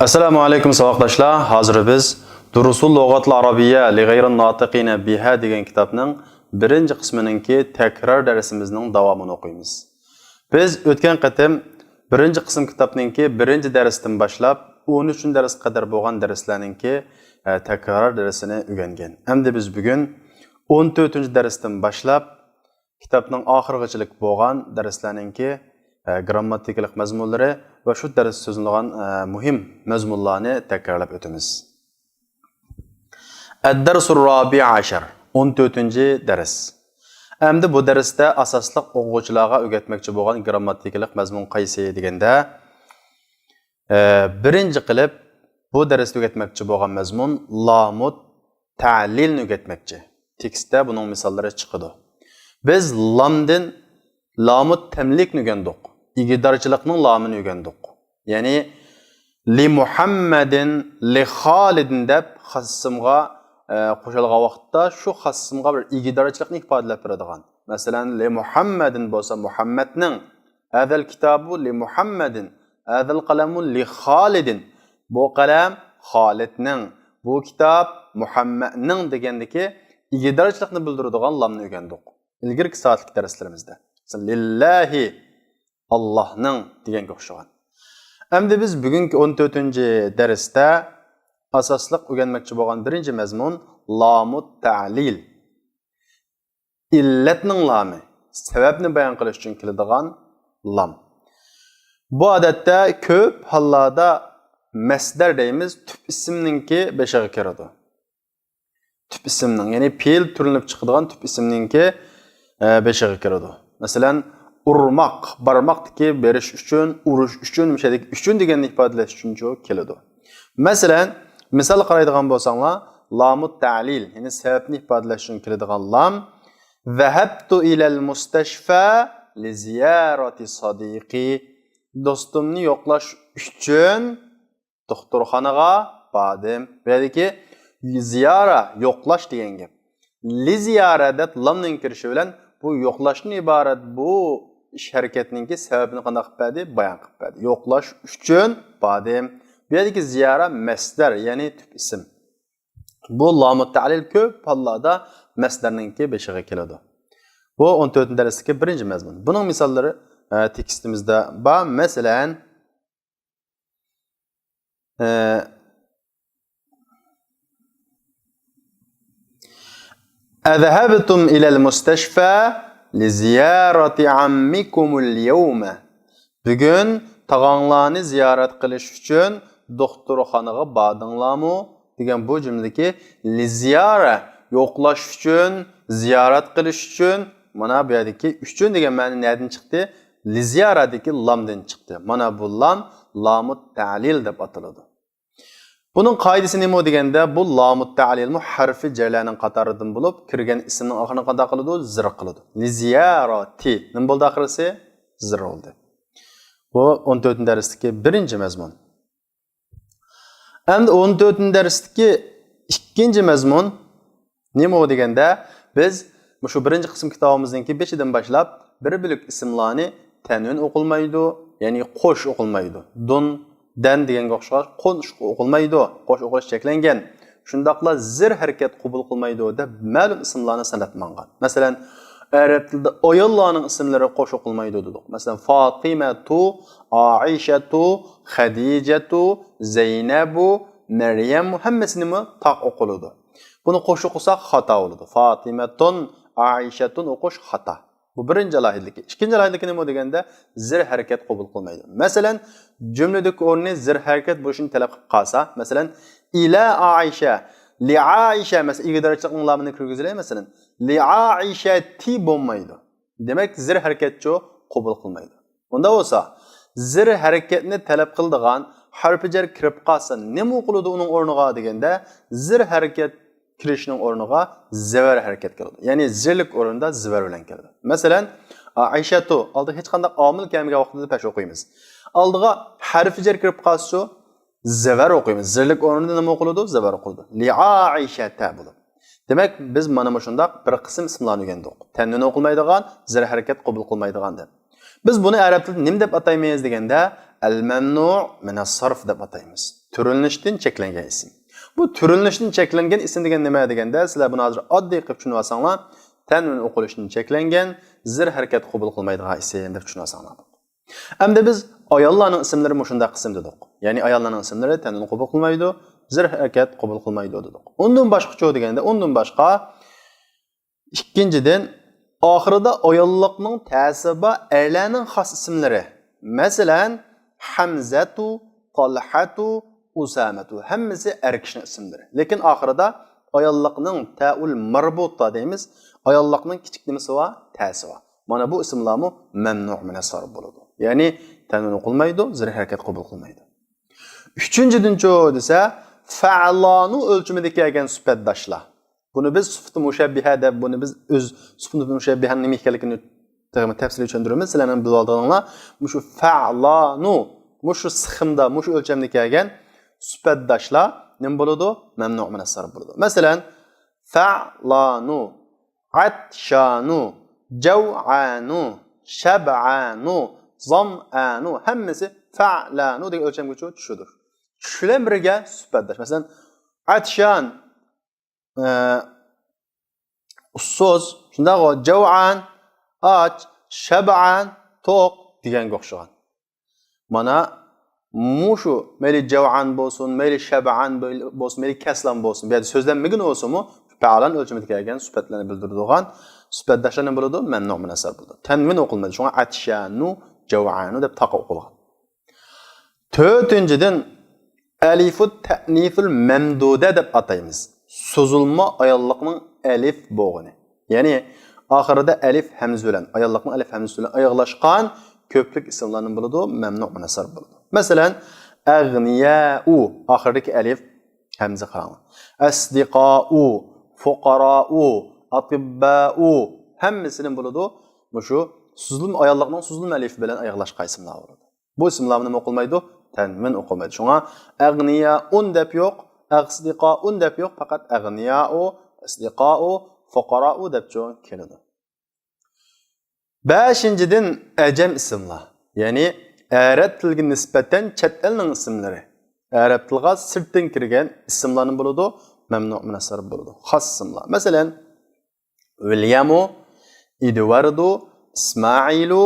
Assalamu alaykum savoqdoshlar. Hozir biz Durusul Lug'atil Arabiyya li g'ayrin notiqina biha degan kitobning birinchi qisminingki takror darsimizning davomini o'qiymiz. Biz o'tgan qatim birinchi qism kitobningki birinchi darsdan boshlab 13-dars qadar bo'lgan darslarningki takror darsini o'rgangan. Endi biz bugun 14-darsdan boshlab kitobning oxirgichilik bo'lgan darslarningki grammatikalik mazmunlari va shu dars so'zlangan muhim mazmunlarni takrorlab o'tamiz. Ad-darsur rabi' ashar 14-dars. Endi bu darsda asosli o'quvchilarga o'rgatmoqchi bo'lgan grammatikalik mazmun qaysi deganda birinchi qilib bu darsda o'rgatmoqchi bo'lgan mazmun lamut ta'lilni o'rgatmoqchi. Tekstda buning misollari chiqadi. Biz lamdan lamut tamlikni o'rgandik. İgidorchilikning lamini o'rgandik. Ya'ni li Muhammadin li Xolidin deb xassimga qo'shilgan vaqtda shu xassimga bir igidorchilikni ifodalab beradigan. Masalan, li Muhammadin bo'lsa Muhammadning, hadal kitobu li Muhammadin, hadal qalamu li Xolidin. Bu qalam Xolidning, bu kitob Muhammadning degandiki igidorchilikni bildiradigan lamni o'rgandik. Ilgirki soatlik darslarimizda. Lillahi Allah'ның deganga o'xshagan. Endi biz bugungi 14-darsda asosliq o'rganmoqchi bo'lgan birinchi mazmun lamut ta'lil. Illatning lami, sababni bayon qilish uchun keladigan lam. Bu odatda ko'p hollarda masdar deymiz, tüp ismninki beshiga kiradi. Tüp ismning, ya'ni fe'l turinib chiqadigan tüp ismninki beshiga kiradi. Masalan, urmaq, barmaqdiki berish uchun, urush uchun, mishadik uchun deganni ifodalash uchun keladi. Masalan, misol qaraydigan bo'lsanglar, lamut ta'lil, ya'ni sababni ifodalash uchun keladigan lam zahabtu ilal mustashfa li ziyarati sadiqi. Do'stimni yo'qlash uchun doktorxonaga bordim. Bu yerdagi ziyara yo'qlash degan gap. Li ziyaradat lamning kirishi bilan bu yo'qlashdan iborat bu ish harakatninki sababini qanday qilib berdi? Bayon qilib berdi. Yo'qlash uchun bordim. Bu yerdagi ziyara masdar, ya'ni tüp ism. Bu lamut ta'lil ko'p hollarda masdarninki beshiga keladi. Bu 14-darsdagi birinchi mazmun. Buning misollari tekstimizda bor. Masalan, أذهبتم إلى المستشفى لزيارة عمكم اليوم. Bugün tağanlarını ziyaret qilish uchun doktorxonaga bordinglarmi degan bu jumladagi li ziyara yo'qlash uchun, ziyorat qilish uchun, mana bu yerdagi uchun degan ma'no nereden chiqdi? Li ziyaradagi lamdan chiqdi. Mana bu lam lamut ta'lil deb ataladi. Bunun qoidasi nima deganda bu lamut ta'lil harfi jarlarning qatoridan bo'lib, kirgan ismning oxirini qanday qiladi? Zir qiladi. Li ziyarati nima bo'ldi oxirisi? Zir bo'ldi. Bu 14-darsdagi birinchi mazmun. Endi 14-darsdagi ikkinchi mazmun nima deganda biz shu birinchi qism kitobimizningki 5dan boshlab bir bilik ismlarni tanvin o'qilmaydi, ya'ni qo'sh o'qilmaydi. Dun dan deganga o'xshash qo'sh o'qilmaydi, qo'sh o'qilish cheklangan. Shundaqla zir harakat qabul qilmaydi deb ma'lum ismlarni sanatmangan. Masalan, arab tilida ayollarning ismlari qo'sh o'qilmaydi dedik. Masalan, Fatimatu, Aishatu, Khadijatu, Zaynabu, Maryam hammasi nima taq o'qiladi. Buni qo'sh o'qisak xato bo'ladi. Fatimatun, Aishatun o'qish xato. Bu birinchi alohidligi. İkinci alohidligi nima deganda zir harakat qabul qilmaydi. Masalan, jumladagi o'rni zir harakat bo'lishini talab qilib qolsa, masalan, ila Aisha, li Aisha masalan igidorchilikning lamini kirgizilay masalan, li Aishati bo'lmaydi. Demak, zir harakatchi qabul qilmaydi. Unda bo'lsa, zir harakatni talab qiladigan harfi jar kirib qolsa, nima o'qiladi uning o'rniga deganda zir harakat kirishning o'rniga zavar harakat keladi. Ya'ni zirlik o'rnida zavar bilan keladi. Masalan, Aishatu oldiga hech qanday omil kelmagan vaqtida pesh o'qiymiz. Oldiga harfi jar kirib qolsa, zavar o'qiymiz. Zirlik o'rnida nima o'qiladi? Zavar o'qiladi. Li Aishata bo'ladi. Demak, biz mana shunday bir qism ismlarni o'rgandik. Tanvin o'qilmaydigan, zir harakat qabul qilmaydigan deb. Biz buni arab tilida nima deb ataymiz deganda al-mamnu' min as-sarf deb ataymiz. Türülünüşdən çeklengen isim. Bu türülünüşdən çeklengen isim degen nima deganda, sizlar buni hozir oddiy qilib tushunib olsanglar, tanvin o'qilishdan cheklangan, zir harakat qabul qilmaydigan isim deb tushunib olsanglar. Endi biz ayollarning ismlari shunday qism dedik. Ya'ni ayollarning ismlari tanvin qabul qilmaydi, zir harakat qabul qilmaydi dedik. Undan boshqacha deganda, undan boshqa ikkinchidan oxirida ayollikning ta'sibi erlarning xos ismlari. Masalan, Hamzatu, Talhatu, Usamatu hammasi er kishinin ismlari. Lekin oxirida ayollikning ta'ul marbuta deymiz. Ayollikning kichik nimasi va ta'si va. Mana bu ismlarmi mamnu' min as-sarf bo'ladi. Ya'ni tanvin o'qilmaydi, zir harakat qabul qilmaydi. Uchinchidan-chi desa, fa'lanu o'lchimida kelgan sifatdoshlar. Buni biz sifat mushabbiha deb, buni biz o'z sifat mushabbihaning nima ekanligini tafsirli tushuntiramiz. Sizlarning bilib olganinglar, shu fa'lanu, shu siximda, shu o'lchamda kelgan sifatdoshlar nima bo'ladi? Mamnu' min as-sarf bo'ladi. Masalan, fa'lanu, atshanu, jav'anu, shab'anu, zam'anu hammasi fa'lanu degan o'lchamga tushidir. Shular birga sifatdosh. Masalan, atshan ussuz, shunday jav'an, ach, shab'an, to'q deganga o'xshagan. Mana mushu meli jav'an bo'lsin, meli shab'an bo'lsin, meli kaslan bo'lsin. Bu yerda so'zlanmagan bo'lsa-mu, fa'lan o'lchamiga kelgan sifatlarni bildiradigan sifatdoshlarni bo'ladi, mamnu' min as-sarf bo'ladi. Tanvin o'qilmaydi. Shunga atshanu, jav'anu deb taqa o'qilgan. To'rtinchidan alifut ta'niful mamduda deb ataymiz. So'zilma ayollikning alif bo'g'ini. Ya'ni oxirida alif hamza bilan, ayollikning alif hamza bilan oyoqlashgan ko'plik ismlarning bo'ladi, mamnu' min as-sarf bo'ladi. Masalan, aghniya'u oxiridagi alif hamza qarang. Asdiqa'u, fuqara'u, atibba'u hammasining bo'ladi. Shu so'zilma ayollikning so'zilma alif bilan oyoqlashgan ismlar bo'ladi. Bu ismlar nima o'qilmaydi? Tanvin o'qilmaydi. Shunga aghniya'un deb yo'q, asdiqa'un deb yo'q, faqat aghniya'u, asdiqa'u, fuqara'u deb keladi. Beshinchidan ajam ismlar. Ya'ni arab tiliga nisbatan chet elning ismlari. Arab tiliga sirtdan kirgan ismlarning bo'ladi, mamnu' min as-sarf bo'ladi. Xos ismlar. Masalan, Williamu, Edwardu, Ismailu,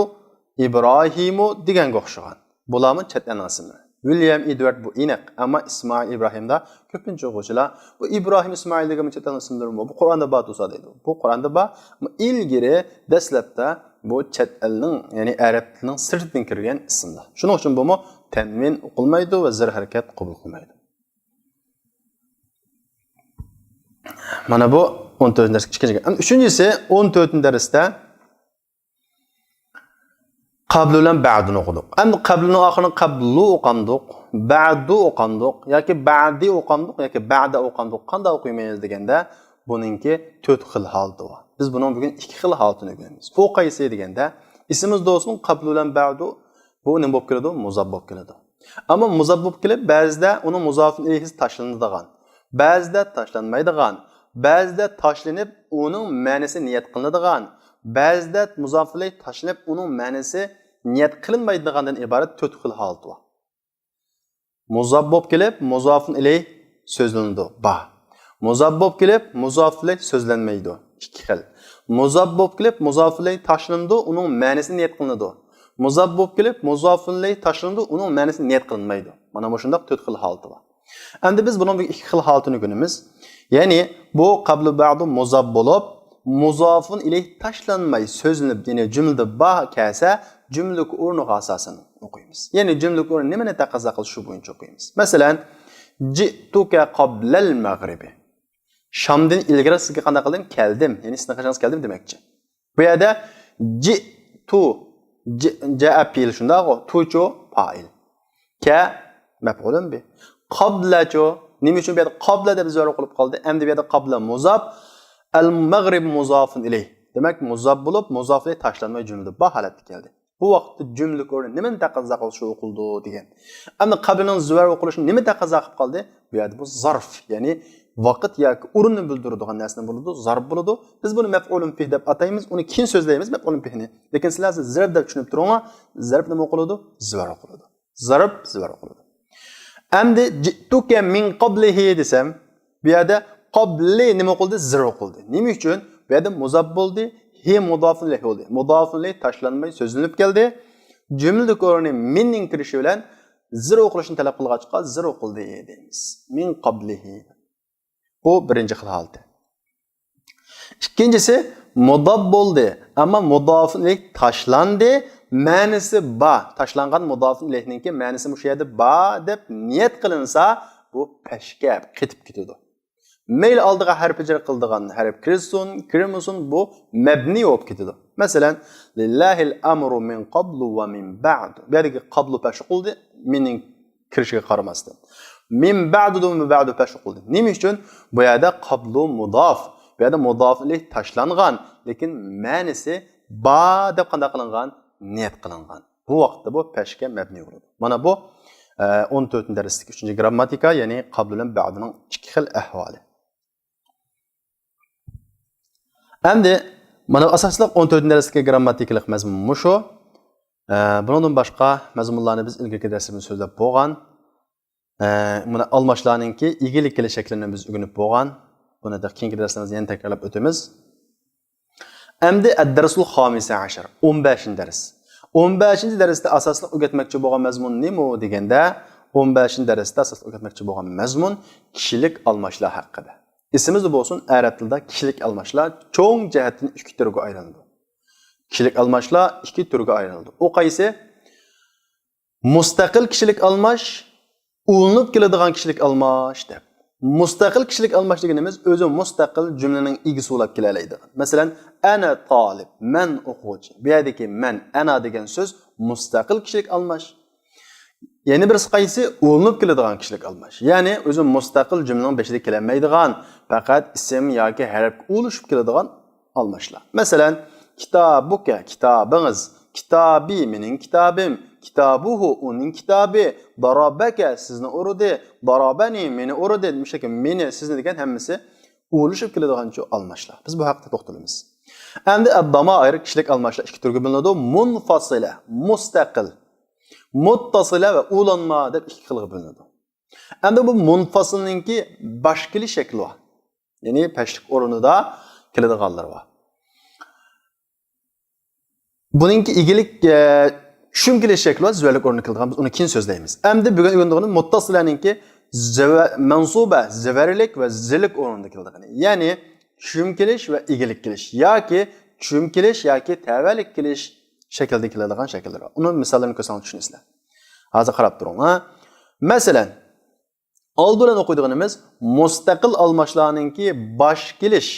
Ibrohimu deganga o'xshagan. Bularning chet elning ismlari. William, Edward bu aniq, ammo Ismoil, Ibrohimda ko'pincha o'quvchilar bu Ibrohim, Ismoil degan chet elning ismlari bu Qur'onda bor bo'lsa deydi. Bu Qur'onda bor, ilgari dastlabda bu chet elning, ya'ni arab tilining sirtidan kirgan ismlar. Shuning uchun bu tanvin o'qilmaydi va zir harakat qabul qilmaydi. Mana bu 14-dars kichkina. Uchinchisi 14-darsda qabl bilan ba'dni o'qidik. Endi qablning oxirini qablu o'qandik, ba'du o'qandik yoki ba'di o'qandik yoki ba'da o'qandik. Qanday o'qiymiz deganda, buningki 4 xil holati bor. Biz buning bugun 2 xil holatini o'rganamiz. Bu qaysi deganda, ismimiz do'stning qabl bilan ba'du bu nima bo'lib keladi? Muzab bo'lib keladi. Ammo muzab bo'lib kelib, ba'zida uni muzofin ilayhi tashlanadigan, ba'zida tashlanmaydigan, ba'zida tashlanib uning ma'nosi niyat qilinadigan, ba'zida muzof ilayhi tashlanib uning ma'nosi niyat qilinmaydigandan iborat 4 xil holat bor. Muzab bo'lib kelib, muzofin ilayhi so'zlanadi. Ba. Muzab bo'lib kelib, muzof ilayhi so'zlanmaydi. 2 xil. Muzab bo'lib kelib, muzof ilayhi tashlanadi, uning ma'nosi niyat qilinadi. Muzab bo'lib kelib, muzof ilayhi tashlanadi, uning ma'nosi niyat qilinmaydi. Mana bu shunday 4 xil holati bor. Endi biz buning 2 xil holatini o'rganamiz. Ya'ni bu qablu ba'du muzab bo'lib, muzofun ilayhi tashlanmay so'zlanib, ya'ni jumlada ba kelsa, jumlaning o'rniga asosan o'qiymiz. Ya'ni jumlaning o'rni nimani taqozo qilish shu bo'yicha o'qiymiz. Masalan, ji'tuka qablal mag'ribi. Shamdan ilgari sizga qanday qildim? Keldim. Ya'ni sizga qachon keldim demakchi. Bu yerda ji'tu ja'a fi'l shunday-ku, tu'chu fa'il. Ka maf'ulun bi. Qablachu nima uchun bu yerda qabla deb zo'r qilib qoldi? Endi bu yerda qabla muzaf, al-maghrib muzafun ilayh. Demak, muzaf bo'lib, muzaf ilayh tashlanmay jumlada bu holatga keldi. Bu vaqtda jumla o'rni nimani taqozo qilishi o'qildi degan. Ammo qablining zo'r o'qilishi nima taqozo qilib qoldi? Bu yerda bu zarf, ya'ni vaqt yoki o'rinni bildiradigan narsa bo'ladi, zarf bo'ladi. Biz buni maf'ulun fih deb ataymiz, uni keyin so'zlaymiz maf'ulun fihni. Lekin sizlar zarf deb tushunib turinglar, zarf nima o'qiladi? Zo'r o'qiladi. Zarf zo'r o'qiladi. Endi jituke min qablihi desem, bu yerda qabli nima qildi? Zir o'qildi. Nima uchun? Bu yerda muzaf bo'ldi, hi mudofun ilayh bo'ldi. Mudofun ilayh tashlanmay so'zlanib keldi. Jumla o'rni minning kirishi bilan zir o'qilishini talab qilg'achqa zir o'qildi deymiz. Min qablihi. Bu birinchi xil holati. İkincisi mudaf bo'ldi, ammo mudofun ilayh tashlandi. Ma'nisi ba, tashlangan mudofun ilayhningki ma'nisi shu yerda ba deb niyat qilinsa, bu peshga ketib ketadi. Mayli oldiga harf jar qildigan harf kirmasin, bu mabni bo'lib ketadi. Masalan, lillahil amru min qablu va min ba'd. Bu yerdagi qablu pesh qildi, mening kirishiga qaramasdan. Min ba'du min ba'du pesh qildi. Nima uchun? Bu yerda qablu mudof. Bu yerda mudof ilayh tashlangan, lekin ma'nisi ba deb qanday qilingan? Niyat qilingan. Bu vaqtda bu peshga mabni bo'ladi. Mana bu 14-darsdagi 3-grammatika, ya'ni qabl bilan ba'dning ikki xil ahvoli. Endi mana asosli 14-darsdagi grammatikalik mazmun shu. Bundan boshqa mazmunlarni biz ilgirki darsimizda so'zlab bo'lgan. Mana almashlarningki egilik kelish shaklini biz o'rganib bo'lgan. Buni da keyingi darslarimizda yana takrorlab o'tamiz. Endi ad-darsul xamisa ashar 15-dars. 15-darsda asosli o'rgatmoqchi bo'lgan mazmun nima deganda, 15-darsda asosli o'rgatmoqchi bo'lgan mazmun kishilik almashlar haqida. İsmimiz bo'lsin, arab tilida kishilik almashlar cho'ng jihatdan ikki turga ayrildi. Kishilik almashlar ikki turga ayrildi. O qaysi? Mustaqil kishilik almash, ulanib keladigan kishilik almash deb. Mustaqil kishilik almash deganimiz o'zi mustaqil jumlaning egisi bo'lib kelalaydi. Masalan, ana talib, men o'quvchi. Bu yerdagi men, ana degan so'z mustaqil kishilik almash. Yeni birisi qaysi? Ulanib keladigan kishilik almash. Ya'ni o'zi mustaqil jumlaning beshida kelmaydigan, faqat ism yoki harf ulashib keladigan almashlar. Masalan, kitabuka, kitabingiz, kitabi, mening kitabim, kitabuhu, uning kitabi, darabaka, sizni urdi, darabani, meni urdi, demişki meni, sizni degan hammasi ulashib keladigan shu almashlar. Biz bu haqda to'xtalamiz. Endi ad-damair kishilik almashlar ikki turga bo'linadi. Munfasila, mustaqil, muttasila ve ulanma deb ikki xilga bo'linadi. Endi bu munfasilninki bosh kelish shakli bor. Ya'ni pashlik o'rnida keladiganlar bor. Buningki egilik shum kelish shakli bor, zuvalik o'rnida keladigan, biz uni keyin so'zlaymiz. Endi bugun o'rganganimiz muttasilaninki mansuba, zavarlik ve zilik o'rnida keladigan. Ya'ni shum kelish ve egilik kelish yoki shum kelish yoki tavallik kelish shaklda keladigan shakllar bor. Uni misollarini ko'rsangiz tushunasizlar. Hozir qarab turing. Masalan, oldidan o'qiydiganimiz mustaqil almashlarningki bosh kelish,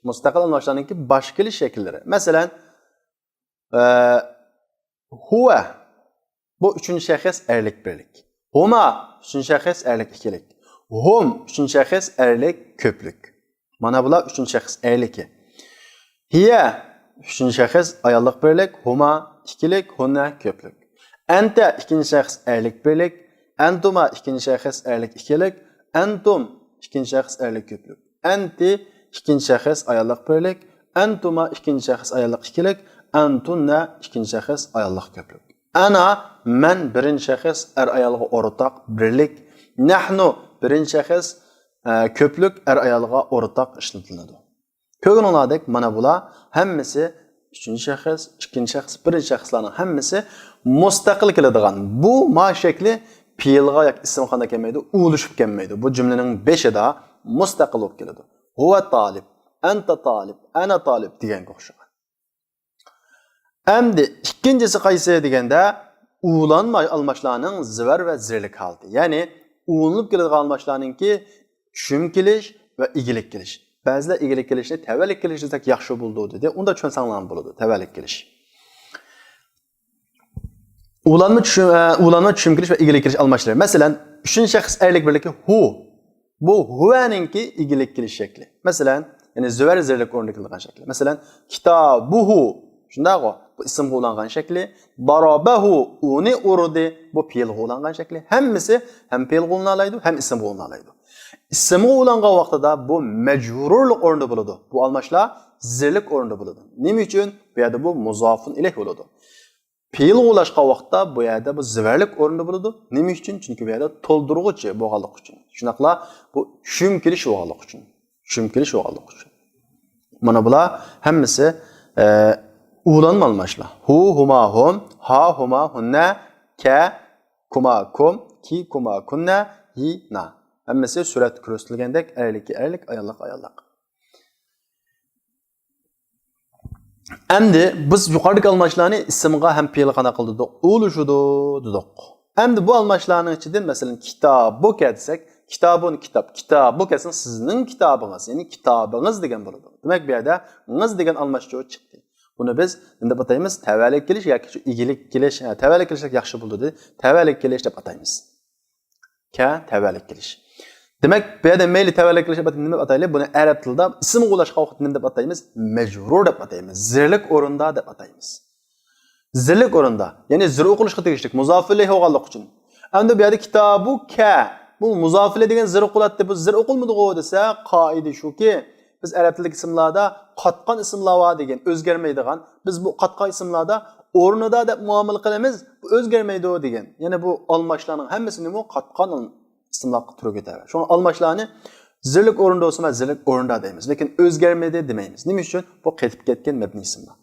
mustaqil almashlarningki bosh kelish shakllari. Masalan, huwa bu uchinchi shaxs erlik birlik. Huma uchinchi shaxs erlik ikkilik. Hum uchinchi shaxs erlik ko'plik. Mana bular uchinchi shaxs erliki. Hiya üçüncü şahıs ayollik birlik, huma ikkilik, hunna ko'plik. Anta ikkinchi shaxs erlik birlik, antuma ikkinchi shaxs erlik ikkilik, antum ikkinchi shaxs erlik ko'plik. Anti ikkinchi shaxs ayollik birlik, antuma ikkinchi shaxs ayollik ikkilik, antunna ikkinchi shaxs ayollik ko'plik. Ana men birinchi shaxs ayolga o'rtoq birlik, nahnu birinchi shaxs ko'plik ayolga o'rtoq ishlatiladi. Ko'rinadek mana bular hammasi üçüncü şahıs, ikinci şahıs, birinci şahıslarning hammasi mustaqil keladigan. Bu ma shakli fe'lga yoki ismxonda kelmaydi, ulashib kelmaydi. Bu jumlaning 5ida mustaqil bo'lib keladi. Huwa talib, anta talib, ana talib deganga o'xshagan. Endi ikkinchisi qaysi deganda ulanma almashlarning zivar va zirlik holati. Ya'ni ulanib keladigan almashlarningki tushum kelish va egilik kelish. Ba'zilar egilik kelishni tavallik kelish desak yaxshi bo'ldi dedi. Unda tushunsanlar bo'ladi, tavallik kelish. Ulanma tushum kelish va egilik kelish almashlar. Masalan, uchinchi shaxs erlik birligi hu. Bu huvaninki egilik kelish shakli. Masalan, ya'ni zivar zirlik o'rnida kelgan shakli. Masalan, kitabuhu shundaqo, bu ism qo'llangan shakli. Darabahu uni urdi, bu fe'l qo'llangan shakli. Hammasi ham fe'l qo'llanadi, ham ism qo'llanadi. İsmi ulangan vaqtida bu majrurlik o'rnida bo'ladi. Bu almashlar zirlik o'rnida bo'ladi. Nima uchun? Bu yerda bu muzofun ilayh bo'ladi. Fe'l qo'llashgan vaqtda bu yerda bu ziverlik o'rnida bo'ladi. Nima uchun? Chunki bu yerda to'ldiruvchi bo'lganlik uchun. Shunaqla bu shum kelish bo'lganlik uchun. Shum kelish bo'lganlik uchun. Mana bular hammasi ulanma almashlar. Hu huma hum, ha huma hunna, ka kuma kum, ki kuma kunna, yi na. Hammasi surat ko'rsatilgandek erlik erlik, ayollik ayollik. Endi biz yuqoridagi almashlarni ismga ham fe'l qana qildik. Ulushudu dedik. Endi bu almashlarning ichidan masalan kitobu desak, kitobun kitob, kitobu desak sizning kitobingiz, ya'ni kitobingiz degan bo'ladi. Demak bu yerda ngiz degan almashcha chiqdi. Buni biz endi ataymiz tavallik kelish yoki shu igilik kelish, tavallik kelish yaxshi bo'ldi deb, tavallik kelish deb ataymiz. Ka tavallik kelish. Demak, bu yerda mayli tavallik kelish deb nima ataylik? Buni arab tilida ism qo'llashga vaqt nima deb ataymiz? Majrur deb ataymiz. Zirlik o'rinda deb ataymiz. Zirlik o'rinda, ya'ni zir o'qilishga tegishli muzof ilayhi bo'lganlik uchun. Endi bu yerda kitobu ka bu muzof ilayhi degan zir o'qilatdi. Bu zir o'qilmadi-ku desa, qoida shuki, biz arab tilidagi ismlarda qatqan ismlar bor degan, o'zgarmaydigan. Biz bu qatqan ismlarda o'rnida deb muomala qilamiz, bu o'zgarmaydi degan. Ya'ni bu almashlarning hammasini bu qatqan ismlar turiga ta'va. Şu almashlarni zirlik o'rinda bo'lsa, zirlik o'rinda deymiz, lekin o'zgarmaydi demaymiz. Nima uchun? Bu qaytib ketgan mabni ismlar.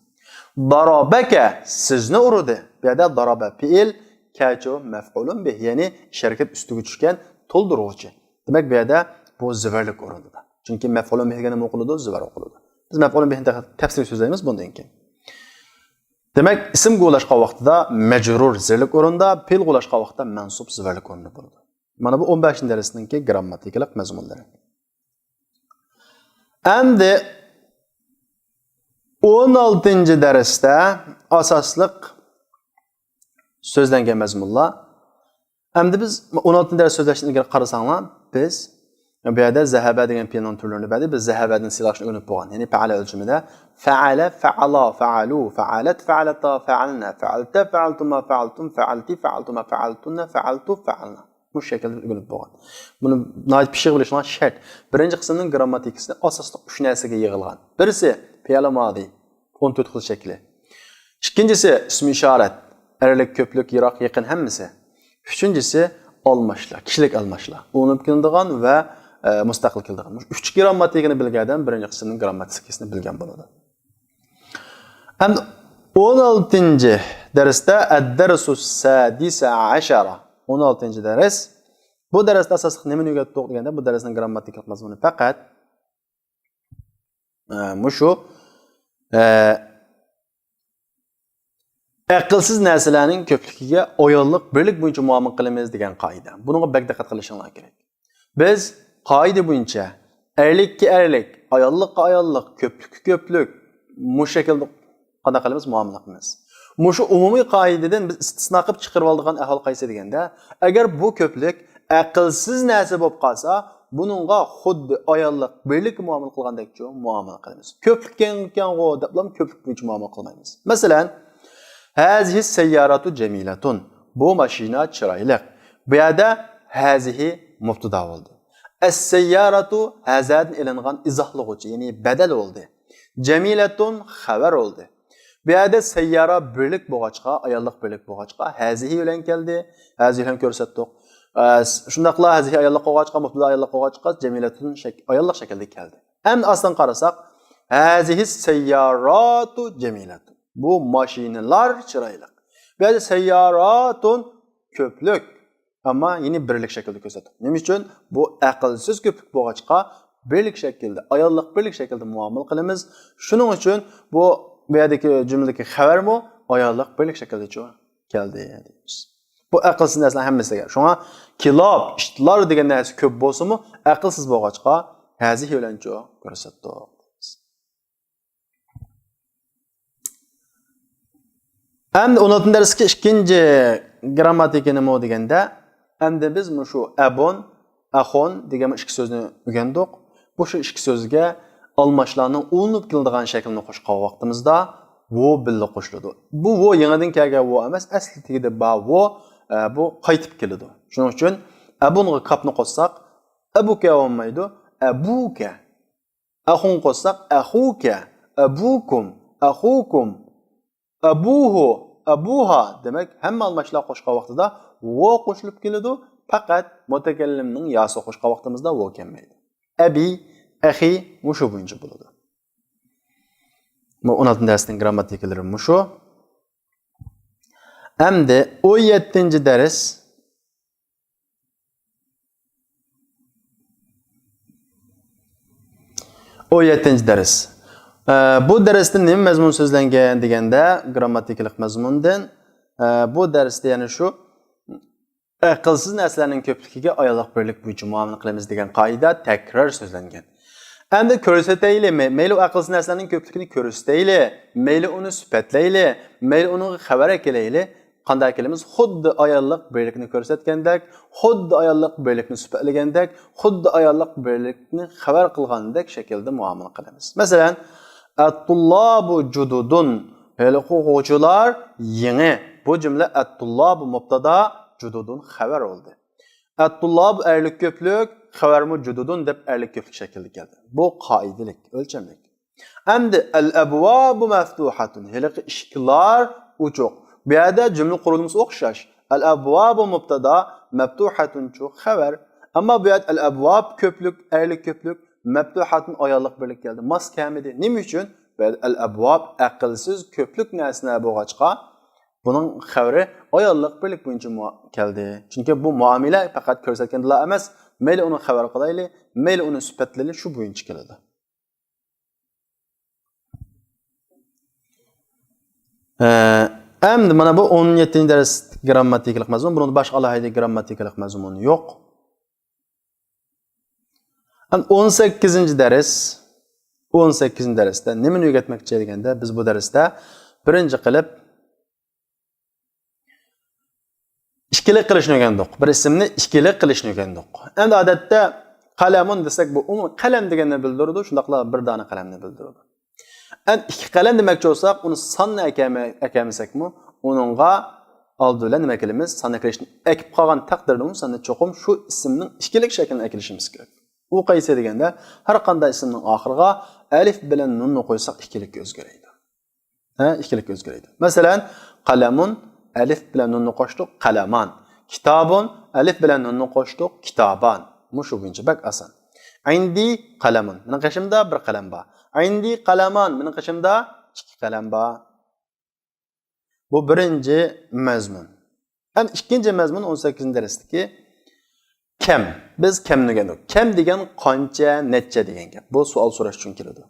Darabaka sizni urdi. Bu yerda daraba fi'il, kacho maf'ulun bih, ya'ni sharkat ustiga tushgan to'ldiruvchi. Demak bu yerda bu zivarlik o'rinda. Chunki maf'ulun bih degan nima o'qiladi? Zivar o'qiladi. Biz maf'ulun bihni tafsir so'zlaymiz bundan keyin. Demak, ism qo'llashgan vaqtida majrur zirlik o'rinda, fe'l qo'llashgan vaqtda mansub zivarlik o'rinda bo'ladi. Mana bu 15-darsiningki grammatikalik mazmunlari. Endi 16-darsda asosliq so'zlangan mazmunlar. Endi biz 16-dars so'zlashdan ilgari qarasanglar, biz bu yerda zahaba degan fe'lning turlarini bildik. Biz zahabadan silashni o'rganib bo'lgan. Ya'ni fa'ala o'lchimida fa'ala, fa'ala, fa'alu, fa'alat, fa'alata, fa'alna, fa'alta, fa'altuma, fa'altum, fa'alti, fa'altuma, fa'altunna, fa'altu, fa'alna. Bu şekilde öğrenip bo'lgan. Buni nayt pishig bilishinglar shart. Birinchi qismning grammatikasida asosli 3 narsaga yig'ilgan. Birisi fe'l madi 14 xil shakli. Ikkinchisi ism ishorat, erlik, ko'plik, yiroq, yaqin hammasi. Uchinchisi almashlar, kishilik almashlar. Unib kelinadigan va mustaqil kelinadigan. 3 grammatikani bilgandan birinchi qismning grammatikasini bilgan bo'ladi. Endi 16-darsda ad-darsu sadisa 16-dars. Bu darsda asosliq nimani o'rgatdik deganda, bu darsning grammatikalik mazmuni faqat mushu aqlsiz narsalarning ko'pligiga oyonliq birlik bo'yicha muomala qilamiz degan qoida. Bunga bak diqqat qilishinglar kerak. Biz qoida bo'yicha erlikka erlik, ayonliqqa ayonliq, ko'plikka ko'plik mush shaklda qanday qilamiz muomala qilamiz. Mushu umumiy qoidadan biz istisno qilib chiqarib oladigan ahvol qaysi deganda, agar bu ko'plik aqlsiz narsa bo'lib qolsa, buningga xuddi ayonliq birlik muomala qilgandek muomala qilamiz. Ko'plikka deb ko'plik bo'yicha muomala qilmaymiz. Masalan, hazihi sayyaratu jamilatun. Bu mashina chiroyli. Bu yerda hazihi mubtada bo'ldi. As-sayyaratu hazadan ilingan izohlovchi, ya'ni badal bo'ldi. Jamilatun xabar bo'ldi. Bu yerda sayyara birlik bo'lg'achqa, ayollik birlik bo'lg'achqa hazihi bilan keldi. Hazihi ham ko'rsatdik. Shundaqla hazihi ayollik bo'lg'achqa, mubtada ayollik bo'lg'achqa jamilatun ayollik shaklda keldi. Endi aslan qarasak, hazihi sayyaratu jamilatun. Bu mashinalar chiroyli. Bu yerda sayyaratun ko'plik, ammo yine birlik shaklda ko'rsatdik. Nima uchun? Bu aqlsiz ko'plik bo'lg'achqa birlik shaklda, ayollik birlik shaklda muomala qilamiz. Shuning uchun bu yerdagi jumladagi xabar mu ayollik birlik shaklda keldi deymiz. Bu aqlsiz narsalar hammasiga. Shunga kilob, ishtilar degan narsa ko'p bo'lsa-mu, aqlsiz bo'lg'achqa hazihi bilan ko'rsatdik. Endi 16-darsga ikkinchi grammatika nima deganda, endi biz shu abon, axon degan ikki so'zni o'rgandik. Bu shu ikki so'zga almashlarning ulinib keladigan shaklini qo'shgan vaqtimizda vo billa qo'shiladi. Bu vo yangidan kelgan vo emas, aslida bu bu qaytib keladi. Shuning uchun abunga kapni qo'shsak, abuka olmaydi, abuka. Axon qo'shsak, axuka, abukum, axukum, abuhu, abuha demek hem almaşlar qo'shgan vaqtida vo qo'shilib keladi. Faqat mutakallimning yasi qo'shgan vaqtimizda vo kelmaydi. Abi, ahi mushu bo'yicha bo'ladi. Bu 16 darsning grammatikalari mushu. Endi 17-dars 17-dars. Bu darsda nima mazmun so'zlangan deganda, grammatikalik mazmundan bu darsda yana shu aqlsiz narsalarning ko'pligiga ayollik birlik bo'yicha muomala qilamiz degan qoida takror so'zlangan. Endi ko'rsataylik, mayli aqlsiz narsalarning ko'pligini ko'rsataylik, mayli uni sifatlaylik, mayli uni xabar kelaylik. Qanday kelimiz xuddi ayollik birlikni ko'rsatgandek, xuddi ayollik birlikni sifatlagandek, xuddi ayollik birlikni xabar qilgandek shaklda muomala qilamiz. Masalan, at-tullabu jududun, o'quvchilar yangi. Bu jumla at-tullabu mubtada, jududun xabar oldu. At-tullab erlik köplük, xabarmu jududun deb erlik köplük shaklda keldi. Bu qoidilik, o'lchamlik. Endi al-abwabu maftuhatun, eshiklar uchoq. Bu yerda jumla qurilmasi o'xshash. Al-abwabu mubtada, maftuhatun chu xabar. Ammo bu yerda al-abwab köplük, erlik köplük, maftuhatun ayollik birlik keldi. Mas kamidi. Nima uchun? Al-abwab aqlsiz köplük narsalar bo'lg'achqa bunun xabari ayollik birlik bo'yicha keldi. Chunki bu muomala faqat ko'rsatganlar emas, mayli uni xabar qilaylik, mayli uni sifatlaylik, shu bo'yicha keladi. Endi mana bu 17-dars grammatikalik mazmun, bunda boshqa alohida grammatikalik mazmun yo'q. 18-dars 18-darsda nimani o'rgatmoqchi deganda, biz bu darsda birinchi qilib ikkilik qilishni o'rgandik. Bir ismni ikkilik qilishni o'rgandik. Endi odatda qalamun desak bu umuman qalam deganni bildiradi, shundaqla bir dona qalamni bildiradi. Endi ikki qalam demoqchi bo'lsak, uni sonni akamasakmi, uningga oldindan nima qilamiz? Sonni qilishni ekib qolgan taqdirda uni sonni cho'qim shu ismning ikkilik shaklini akilishimiz kerak. U qaysi deganda, har qanday ismning oxiriga alif bilan nunni qo'ysak ikkilikka o'zgaradi. Ikkilikka o'zgaradi. Masalan, qalamun alif bilan nunni qo'shdik, qalaman. Kitobun alif bilan nunni qo'shdik, kitoban. Mushu bo'yicha bak asan. Indi qalamun. Mening qishimda bir qalam bor. Indi qalaman. Mening qishimda ikki qalam bor. Bu birinchi mazmun. Ham ikkinchi mazmun 18-darsdagi kam. Biz kamni o'rgandik. Kam degan qancha, necha degan gap. Bu savol so'rash uchun keladi.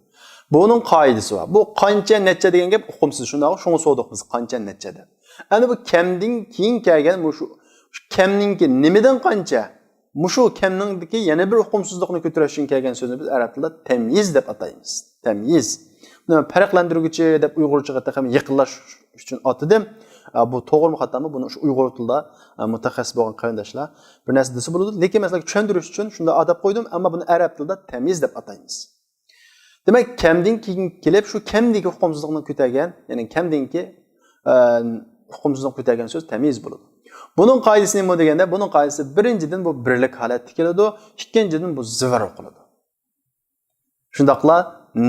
Buning qoidasi bor. Bu qancha, necha degan gap uqumsiz. Shuni so'radik biz qancha, necha deb. Ana bu kamdan keyin kelgan shu kamningki nimadan qancha? Mushu kamningdagi yana bir uqumsizlikni ko'tarish uchun kelgan so'zni biz arab tilida tamyiz deb ataymiz. Tamyiz. Buni farqlantiruvchi deb uyg'urchaga ham yaqinlash uchun atadim. Bu to'g'rimi xatomi? Buni shu uyg'ur tilida mutaxassis bo'lgan qarindoshlar bir narsa desa bo'ladi. Lekin masalan tushuntirish uchun shunda adab qo'ydim, ammo buni arab tilida tamyiz deb ataymiz. Demak, kamdan keyin kelib shu kamdagi uqumsizlikni ko'targan, ya'ni kamdanki uqumsizlikni ko'targan so'z tamyiz bo'ladi. Buning qoidasi nima deganda, buning qoidasi birinchidan bu birlik holatda keladi, ikkinchidan bu zivar o'qiladi. Shundaqla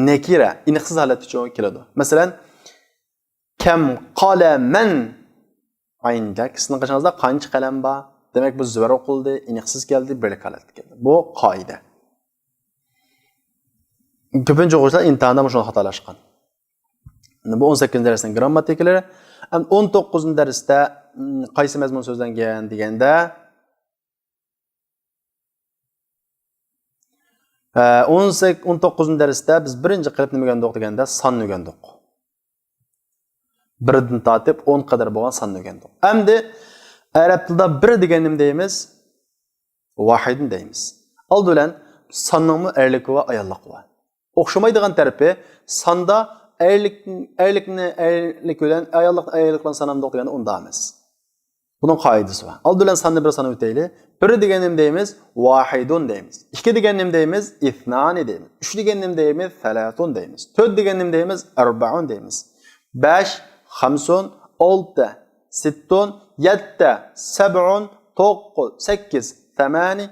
nakira iniqsiz holatda keladi. Masalan, kam qalaman ayndak sizning qishingizda qancha qalam bor? Demak, bu zivar o'qildi, iniqsiz keldi, birlik holatda keldi. Bu qoida. Ko'pincha o'quvchilar imtihonda shuni xatolashgan. Bu 18-darsning grammatikalari. 19-darsda qaysi mazmun so'zlangan deganda 19-darsda biz birinchi qilib nima o'rgandik deganda sonni o'rgandik. 1dan tortib 10 qadar bo'lgan sonni o'rgandik. Endi arab tilida 1 degan nima deymiz? Vahidni deymiz. Oldi bilan sonning erlik va ayollik va. O'xshamaydigan tarafi sonda erlik bilan ayollik bilan sanamda o'qiganda unda emas. Buning qoidasi bor. Oldi bilan sonni bir sanab o'taylik. 1 degan nima deymiz? Vahidun deymiz. 2 degan nima deymiz? İthnani deymiz. 3 degan nima deymiz? Salatun deymiz. 4 degan nima deymiz? Arba'un deymiz. 5, 5, 6, 6, 7, 7, 9, 8, 8,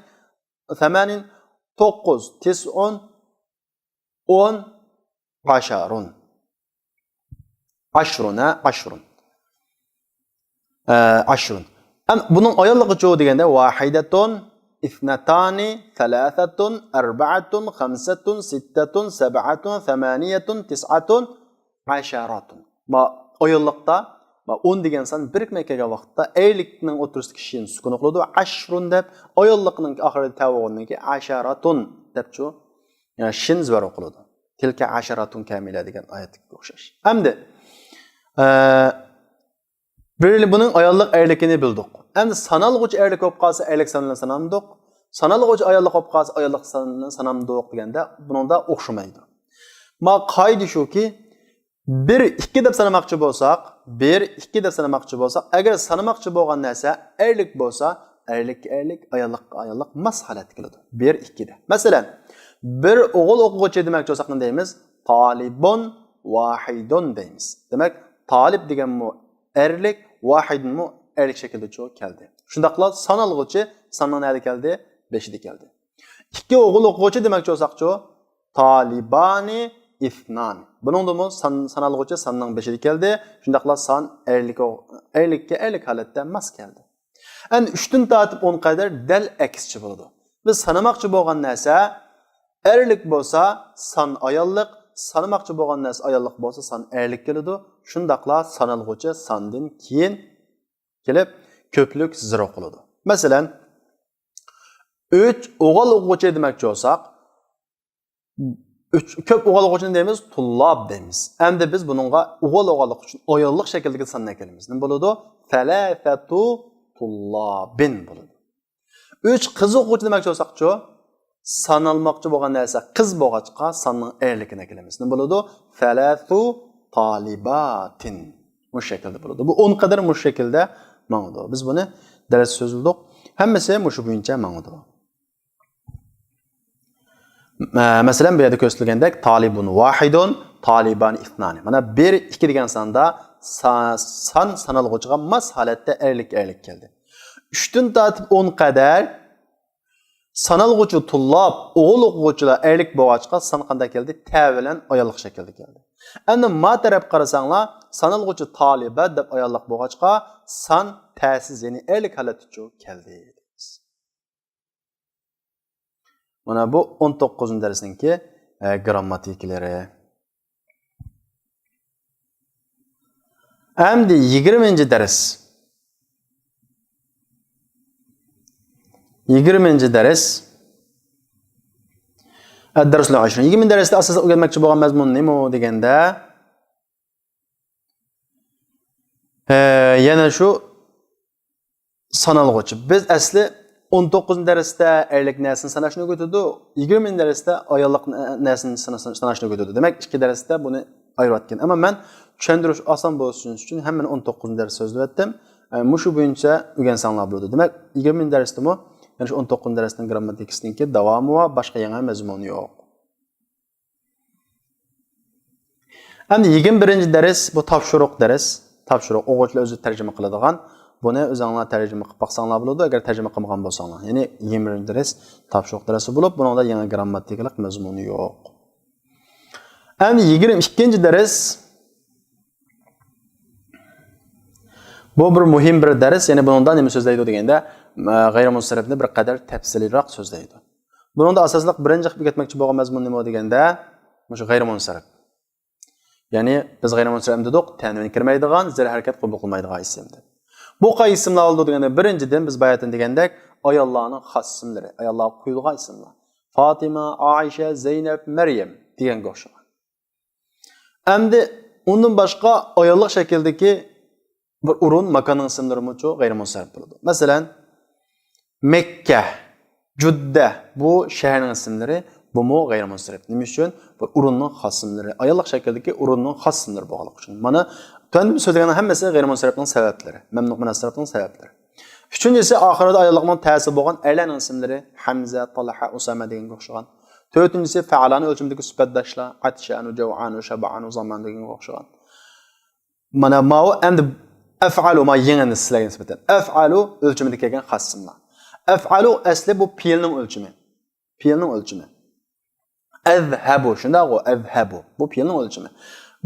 8, 9, 9, 10, 10. Aşruna, aşrun. ashrun. Bunun ayollığı çoğu degende vahidatun, ithnatani, thalathatun, arba'atun, khamsatun, sittatun, sab'atun, thamaniyatun, tis'atun, asharatun. Ma ayollıqda 10 degan san birikmay kelgan vaqtda aylikning o'tirishlik kishini sukun qiladi. Ashrun deb ayolliqning oxirida tavog'inki asharatun debchu. Yani shin zvar o'qiladi. Tilka asharatun kamila degan oyatga o'xshash. Hamda böyle bunun ayolliq aylikini bildik. Endi sanalg'uchi aylik bo'lib qolsa aylik sanalgan sanamdiq. Sanalg'uchi ayolliq bo'lib qolsa ayolliq sanalgan sanamdiq deganda buningda o'xshamaydi. Ma qoida shuki 1 2 deb sanamoqchi bo'lsak, 1 2 deb sanamoqchi bo'lsak, agar sanamoqchi bo'lgan narsa aylik bo'lsa, aylik ayolliq mas holat keladi. 1 2 da. Masalan, bir o'g'il o'quvchi demoqchi bo'lsak nima deymiz? Talibun wahidun deymiz. Demak, talib degan mu erlik, vahidun mu erlik şekilde çoğu keldi. Şundaqla sanalg'uchi sanning nerede keldi? 5'de keldi. 2 o'g'il o'quvchi demoqchi bo'lsak çoğu talibani ifnan. Bunun da mı sanalg'uchi sanning 5'de keldi. Şundaqla san erlikka erlik holatda mas keldi. Endi 3'dan tortib 10 qadar dal akschi bo'ladi. Biz sanamoqchi bo'lgan narsa erlik bo'lsa san ayolliq, sanamoqchi bo'lgan narsa ayolliq bo'lsa san erlik keladi. Shundaqla sanalg'uchi sandan keyin kelib ko'plik zir o'qiladi. Masalan, 3 o'g'il o'quvchi demoqchi bo'lsak, ko'p o'g'il o'quvchini deymiz, tullab deymiz. Endi biz buningga o'g'il uchun ayolliq shaklda sanni kelamiz. Nima bo'ladi? Thalathatu tullabin bo'ladi. 3 qiz o'quvchi demoqchi bo'lsak-chi, sanalmoqchi bo'lgan narsa qiz bo'lg'achqa sanning erligini kelamiz. Nima bo'ladi? Thalathu talibatin. Bu şekilde bo'ladi. Bu 10 qadar bu şekilde ma'noda. Biz buni dars so'zildik. Hammasi shu bo'yicha ma'noda. Masalan, bu yerda ko'rsatilgandek talibun wahidun, taliban ithnani. Mana 1 2 degan sonda san sanalg'uchiga mas holatda erlik keldi. 3dan tortib 10 qadar sanalg'uchi tullab, o'g'il o'quvchilar erlik bo'lg'achqa san qanday keldi? Ta bilan ayolliq shaklda keldi. Endi ma taraf qarasanglar, sanalg'uchi taliba deb ayolliq bo'lg'achqa san ta'siz, ya'ni erlik holatda keldi. Mana bu 19-darsningki grammatikalari. Endi 20-dars. 20-dars. Darslar 20. 20-darsda asosan o'rganmoqchi bo'lgan mazmun nima deganda yana shu sanalg'uchi. Biz asli 19-darsda erlik narsani sanashni o'rgatdik, 20-darsda ayolliq narsani sanashni o'rgatdik. Demak, 2 darsda buni ayirayotgan. Ammo men tushuntirish oson bo'lsin uchun hammani 19-dars so'zlayaptim. Mushu bo'yicha o'rgansanglar bo'ladi. Demak, 20-darsdami, yani shu 19-darsning grammatikasiningki davomi va boshqa yangi mazmun yo'q. Endi 21-dars bu topshiriq dars. Topshiriq o'quvchilar o'zi tarjima qiladigan. Buni o'zingizlar tarjima qilib baqsanglar bo'ladi, agar tarjima qilmagan bo'lsanglar. Ya'ni 20-dars topshiriq darsi bo'lib, buningda yangi grammatikalik mazmuni yo'q. Endi 22-dars bu bir muhim bir dars. Ya'ni buningda nima so'zlaydi deganda, g'ayrimunsarifni bir qadar tafsilroq so'zlaydi. Buningda asosliq birinchi qilib ketmoqchi bo'lgan mazmun nima deganda, o'sha g'ayrimunsarif. Ya'ni biz g'ayrimunsarif dedik, tanvin kirmaydigan, zir harakat qabul qilmaydigan ismdir. Bu qaysi ismlar oldu deganda birinchidan biz bayatın degandek ayollarning xos ismlari, ayollar qo'yilgan ismlar. Fatima, Aisha, Zeynep, Maryam deganga o'xshagan. Endi undan boshqa ayollik shakldagi bir o'rin, makonning ismlari mucho g'ayrimunsarif bo'ladi. Masalan, Mekka, Judda bu shaharning ismlari, bu mu g'ayrimunsarif. Nima uchun? Bu o'rinning xos ismlari, ayollik shakldagi o'rinning xos ismlari bo'lganligi uchun. Mana Tönüm sözlerinin hemmesi g'ayrimunsarifning sabablari, mamnu munassarifning sabablari. Üçüncüsü ahirida ayollikning ta'sir bo'lgan aylarning ismlari, Hamza, Talha, Usama deganga o'xshagan. To'rtinchisi fa'alani o'lchimidagi sifatdoshlar, Atshanu, Jav'anu, Shab'anu, Zaman deganga o'xshagan. Mana ma'u endi af'alu ma yengini sizlarga nisbatan. Af'alu o'lchimida kelgan xos ismlar. Af'alu asli bu fe'lning o'lchimi. Fe'lning o'lchimi. Azhabu, shunday-ku, azhabu. Bu fe'lning o'lchimi.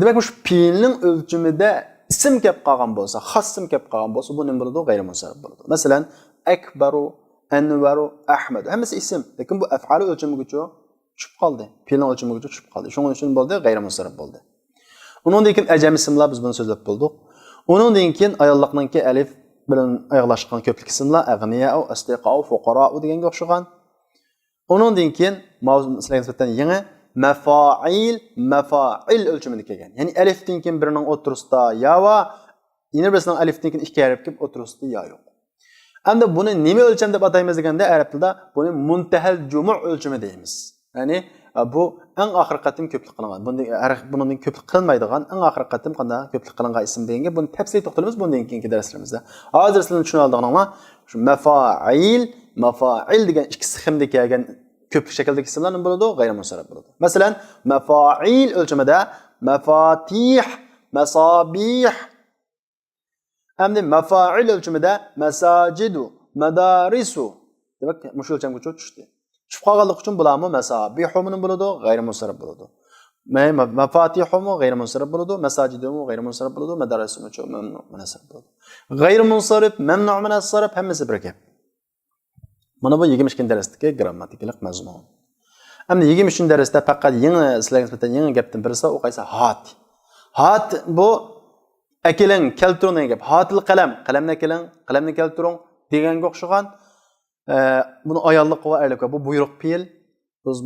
Demek bu fe'lning o'lchimida ism kelib qolgan bo'lsa, xos ism kelib qolgan bo'lsa, bu nima bo'ladi? G'ayrimunsarif bo'ladi. Masalan, akbaru, anvaru, ahmad. Hammasi ism, lekin bu af'al o'lchamiga tushib qoldi. Fe'l o'lchamiga tushib qoldi. Shuning uchun bo'ldi, g'ayrimunsarif bo'ldi. Undan keyin ajam ismlar biz buni so'zlab bo'ldik. Undan keyin ayollikningki alif bilan oyoqlashgan ko'plik ismlar ag'niya, asdiqa, fuqara deganga o'xshagan. Undan keyin sizlarga nisbatan yangi mafa'il o'lchamiga kelgan. Ya'ni alifdan keyin birining o'tirisida ya va yana birisining alifdan keyin ikki harf kelib o'tirisida ya yo'q. Endi buni nima o'lcham deb ataymiz deganda arab tilida buni muntahal jumu' o'lchami deymiz. Ya'ni bu eng oxirgi qatim ko'plik qilingan. Bundan ko'plik qilinmaydigan eng oxirgi qatim qanday ko'plik qilingan ism deganga buni tafsil to'xtalamiz bundan keyingi darslarimizda. Hozir sizlar tushuna oldiinglar shu mafa'il degan ikki siximda kelgan ko'plik shakldagi ismlar nima bo'ladi? G'ayrimunsarif bo'ladi. Masalan, mafa'il o'lchamida mafatih, masabih. Hamda mafa'il o'lchamida masajidu, madarisu. Demak, mush o'lchamga tushdi. Tushib qolganlik uchun bularmi masabihu nima bo'ladi? G'ayrimunsarif bo'ladi. Mafatihumu g'ayrimunsarif bo'ladi, masajidumu g'ayrimunsarif bo'ladi, madarisumu mamnu munsarif bo'ladi. G'ayrimunsarif, mamnu munsarif hammasi bir gap. Mana bu 22-darsdagi grammatikalik mazmun. Endi 23-darsda faqat yangi sizlarga nisbatan yangi gapdan birisi u qaysi hat. Hat bu akiling keltiring degan gap. Hatil qalam, qalamni akiling, qalamni keltiring deganga o'xshagan. Buni ayollik va erlik bu buyruq fe'l. Biz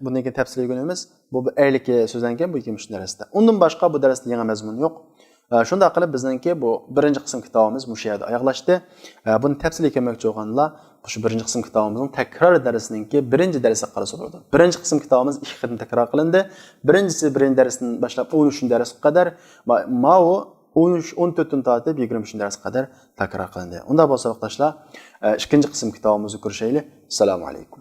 bundan keyin tafsil o'rganamiz. Bu erlik so'zlangan bu 23-darsda. Undan boshqa bu darsda yangi mazmun yo'q. Shunda qilib bizningki bu birinchi qism kitobimiz mushu yerda oyoqlashdi. Buni tafsil etmoqchi bo'lganlar shu birinchi qism kitobimizning takror darsininki birinchi darsiga qarasa bo'ladi. Birinchi qism kitobimiz 2 qatim takror qilindi. Birinchisi birinchi darsdan boshlab 13-darsga qadar va 14-dan tortib 23-darsga qadar takror qilindi. Unda bo'lsa, o'qitishlar ikkinchi qism kitobimizni ko'rishaylik. Assalomu alaykum.